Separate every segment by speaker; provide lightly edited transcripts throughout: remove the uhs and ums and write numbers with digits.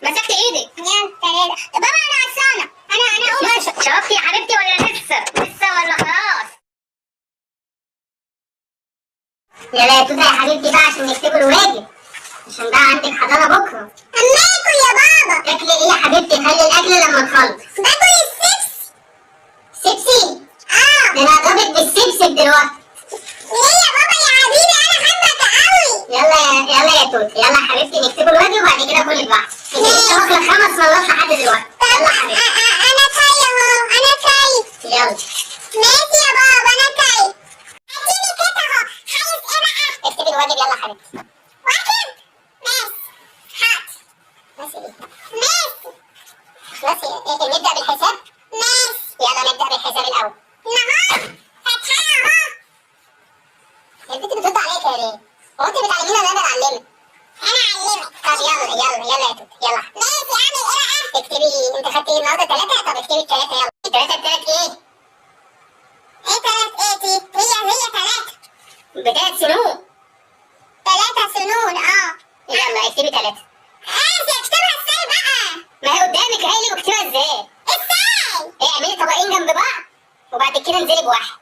Speaker 1: مسكت ايدك.
Speaker 2: يلا تعالى بابا انا عطشانه. انا اقوم.
Speaker 1: شربتي يا حبيبتي ولا لسه ولا خلاص؟ يلا يا توته يا حبيبتي بقى عشان نكتبوا الواجب، عشان بقى عندك حضانه بكره.
Speaker 2: اما اكل يا بابا.
Speaker 1: تاكلي ايه يا حبيبتي؟ خلي الاكل لما تخلص.
Speaker 2: باكل السبس.
Speaker 1: سبسي؟ ده انا هضربك بالسبسب دلوقتي.
Speaker 2: ليه يا بابا يا حبيبي انا حبك قوي.
Speaker 1: يلا يا توته، يلا يا حبيبتي نكتبوا الواجب وبعد كده كل بعض. انت لسه واكله 5 مرات لحد دلوقتي. يلا يا حبيبتي.
Speaker 2: انا كاي اهو. انا كاي.
Speaker 1: يلا.
Speaker 2: ماشي يا بابا انا كاي. اديني كده اهو. عايز ايه بقى؟
Speaker 1: اكتبي الواجب يلا يا حبيبتي.
Speaker 2: واجب. ماشي. حاضر.
Speaker 1: ماشي ايه؟
Speaker 2: ماشي.
Speaker 1: ماشي ايه؟ نبدأ بالحساب؟
Speaker 2: ماشي.
Speaker 1: يلا نبدأ بالحساب الأول.
Speaker 2: نهار. فتحها اهو.
Speaker 1: يا بنتي بترد عليك يا ليه؟ هو انت بتعلميني ولا انا بعلمك؟
Speaker 2: انا اعلمك.
Speaker 1: طب يلا يا توته يلا.
Speaker 2: ماشي اعمل ايه بقى؟
Speaker 1: اكتبي انت خدتي ايه النهارده 3؟ طب اكتبي ال3 يلا. 3 بتاعت ايه؟
Speaker 2: ايه تلات ايه دي؟ هي تلاتة.
Speaker 1: بتاعت سنون.
Speaker 2: 3 سنون
Speaker 1: يلا اكتبي 3.
Speaker 2: ماشي اكتبها ازاي بقى؟
Speaker 1: ما هي قدامك هي اللي بكتبها ازاي؟
Speaker 2: ازاي؟
Speaker 1: ايه اعملي طبقين جنب بعض وبعد كده انزلي بواحد.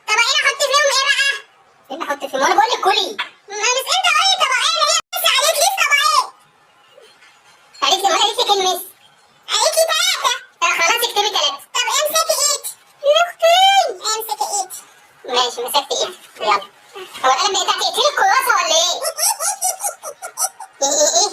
Speaker 2: طبقين احط فيهم ايه بقى؟
Speaker 1: انت حطي فيه، ما انا بقول لك كلي.
Speaker 2: ما مش انت قولي طبقين، هي بس عليك ليه طبقين؟
Speaker 1: قالت لي المس.
Speaker 2: عليكي 3.
Speaker 1: خلاص اكتبي 3.
Speaker 2: طب امسكي ايدي. اختي امسكي ايدي.
Speaker 1: ماشي مسكت ايدي يلا. هو القلم بقيت هتقتلي الكراسه ولا ايه؟ ايه؟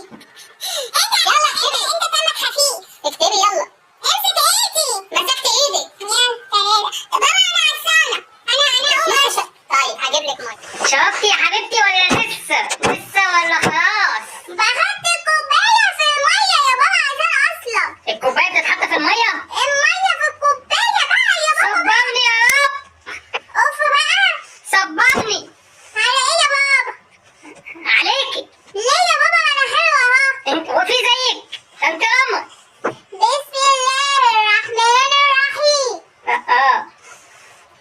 Speaker 2: يلا اكتبي. انت دمك خفيف.
Speaker 1: اكتبي يلا.
Speaker 2: امسك ايدي.
Speaker 1: مسكت ايدك.
Speaker 2: يلا تعالى بابا انا عطشانه. انا اقوم.
Speaker 1: طيب هجيب لك ميه. شربتي يا حبيبتي ولا لسه ولا خلاص؟
Speaker 2: بحط الكوبايه في الميه يا بابا عشان اصلا.
Speaker 1: الكوبايه بتتحط في الميه؟
Speaker 2: الميه في الكوبايه بقى يا بابا.
Speaker 1: صبرني يا رب.
Speaker 2: اوف بقى.
Speaker 1: صبرني.
Speaker 2: على ايه يا بابا؟
Speaker 1: عليكي.
Speaker 2: ليه يا بابا انا حلوه اهو.
Speaker 1: انت وفي زيك انت امك.
Speaker 2: بسم الله الرحمن الرحيم.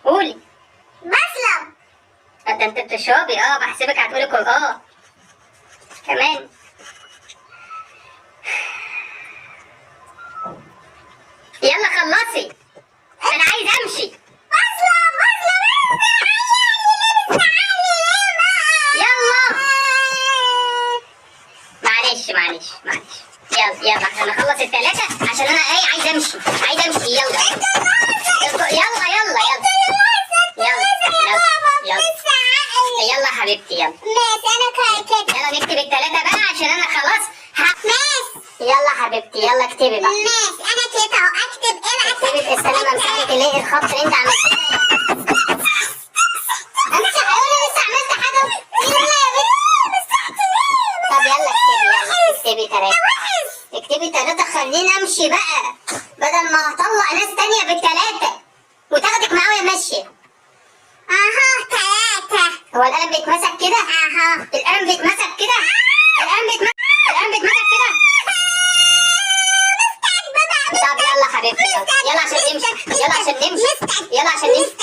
Speaker 1: قولي.
Speaker 2: بسلم.
Speaker 1: ده انت بتشربي بحسبك هتقولي قرآن كمان. يلا خلصي انا عايز امشي.
Speaker 2: بسلم
Speaker 1: يلا معلش يلا عشان اخلص ال3 عشان انا عايز امشي يلا يلا حبيبتي يلا.
Speaker 2: ماشي انا كده.
Speaker 1: يلا نكتب ال3 بقى عشان انا خلاص
Speaker 2: ماشي.
Speaker 1: يلا حبيبتي يلا اكتبي بقى.
Speaker 2: ماشي انا كده اهو. اكتب ايه بقى؟
Speaker 1: اكتبي استني امسح لك الخط اللي انت عملتيه. امسح انا لسه عملت حاجه. يلا يا بنتي. طب يلا اكتبي 3. اكتبي 3 خليني امشي بقى بدل ما هطلع ناس تانية بال3 وتاخدك معايا وهي ماشيه.
Speaker 2: اها 3.
Speaker 1: هو القلم بيتمسك كده؟ القلم بيتمسك كده؟ القلم بيتمسك كده؟ طب يلا حبيبتي يلا عشان نمشي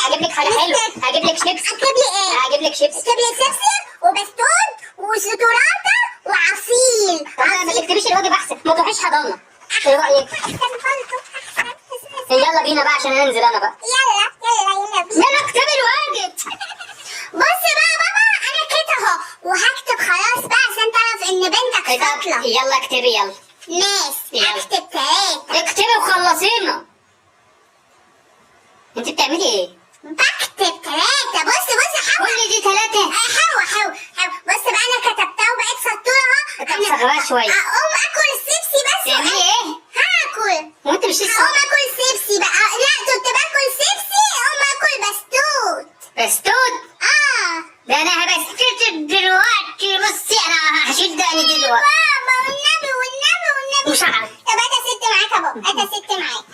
Speaker 1: هجيب لك حاجه حلوه. هجيب لك شيبس.
Speaker 2: اكتب لي ايه؟
Speaker 1: هجيب لك شيبس.
Speaker 2: اكتب لي شيبسي وبستون وشوكولاته وعصير.
Speaker 1: ما تكتبيش الواجب احسن، ما تروحيش حضانه. ايه رايك؟ يلا بينا بقى عشان انزل انا بقى.
Speaker 2: يلا بينا.
Speaker 1: يلا اكتبي الواجب.
Speaker 2: بص بقى بابا انا كده اهو وهكتب خلاص بقى عشان تعرف ان بنتك ساطله.
Speaker 1: يلا اكتبي يلا.
Speaker 2: ماشي اكتب 3.
Speaker 1: اكتبي وخلصينا. انت بتعملي ايه؟
Speaker 2: بكتب 3. بص حاول.
Speaker 1: كل دي 3.
Speaker 2: حاول. بص بقى انا كتبتها وبقيت سطوره اهو.
Speaker 1: صغيرة شويه.
Speaker 2: اقوم اكل السيبسي بس.
Speaker 1: تعملي ايه؟
Speaker 2: هاكل.
Speaker 1: وانت مش لسه
Speaker 2: اقوم اكل السيبسي بقى. لا كنت باكل سيبسي. اقوم اكل بستوت.
Speaker 1: بستوت؟ ده انا هبستوت دلوقتي. بصي انا هشد انا دلوقتي.
Speaker 2: بابا والنبي
Speaker 1: مش عارف.
Speaker 2: طب انا ست معاك يا بابا. انا ست معاك.